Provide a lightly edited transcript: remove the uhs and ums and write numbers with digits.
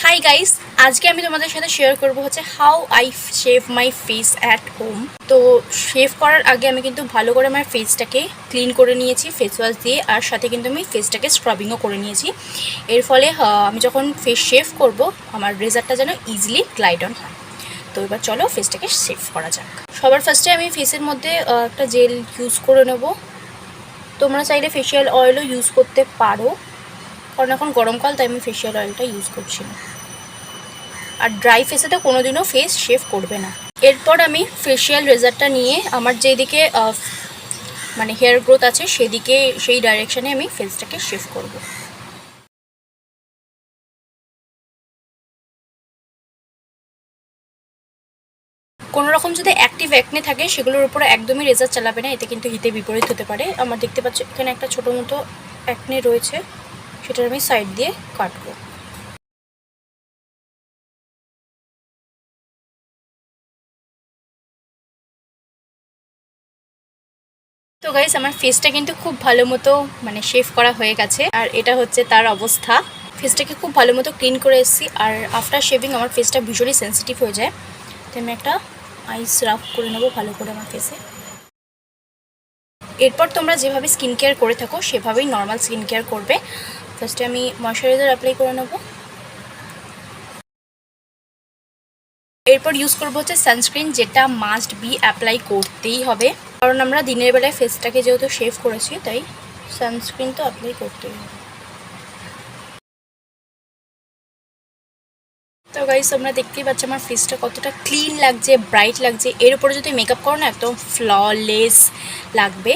Hi guys, আজকে আমি তোমাদের সাথে শেয়ার করব হচ্ছে how I shave my face at home. তো শেভ করার আগে আমি কিন্তু ভালো করে আমার ফেসটাকে ক্লিন করে নিয়েছি ফেস ওয়াশ দিয়ে, আর সাথে কিন্তু আমি ফেসটাকে স্ক্রাবিংও করে নিয়েছি। এর ফলে আমি যখন ফেস শেভ করব আমার রেজাল্টটা যেন ইজিলি গ্লাইড অন হয়। তো এবার চলো ফেসটাকে শেভ করা যাক। সবার ফার্স্টে আমি ফেসের মধ্যে একটা জেল ইউজ করে নেব। তোমরা চাইলে ফেশিয়াল অয়েলও ইউজ করতে পারো, কারণ এখন গরমকাল তাই আমি ফেশিয়াল অয়েলটা ইউজ করছি না। আর ড্রাই ফেসে তো কোনোদিনও ফেস শেভ করবে না। এরপর আমি ফেশিয়াল রেজারটা নিয়ে আমার যেদিকে মানে হেয়ার গ্রোথ আছে সেদিকে, সেই ডাইরেকশানে আমি ফেসটাকে শেভ করব। কোনো রকম যদি অ্যাক্টিভ অ্যাকনে থাকে সেগুলোর উপরে একদমই রেজার চালাবে না, এতে কিন্তু হিতে বিপরীত হতে পারে। আমার দেখতে পাচ্ছ এখানে একটা ছোটো মতো অ্যাকনে রয়েছে, সেটার আমি সাইড দিয়ে কাটবো। তো গাইস, আমার ফেসটা কিন্তু খুব ভালো মতো মানে শেভ করা হয়ে গেছে, আর এটা হচ্ছে তার অবস্থা। ফেসটাকে খুব ভালো মতো ক্লিন করে এসেছি, আর আফটার শেভিং আমার ফেসটা ভীষণই সেন্সিটিভ হয়ে যায়। তো আমি একটা আইস রাফ করে নেবো ভালো করে আমার ফেসে। এরপর তোমরা যেভাবে স্কিন কেয়ার করে থাকো সেভাবেই নর্মাল স্কিন কেয়ার করবে। ফার্স্টে আমি ময়শ্চারাইজার অ্যাপ্লাই করে নেবো। এরপর ইউজ করবো হচ্ছে সানস্ক্রিন, যেটা মাস্ট বি অ্যাপ্লাই করতেই হবে, কারণ আমরা দিনের বেলায় ফেসটাকে যেহেতু শেভ করেছি তাই সানস্ক্রিন তো অ্যাপ্লাই করতেই হবে। তো গাইস, তোমরা দেখতেই পাচ্ছ আমার ফেসটা কতটা ক্লিন লাগছে, ব্রাইট লাগছে। এর উপরে যদি মেকআপ করো না একদম ফ্ললেস লাগবে।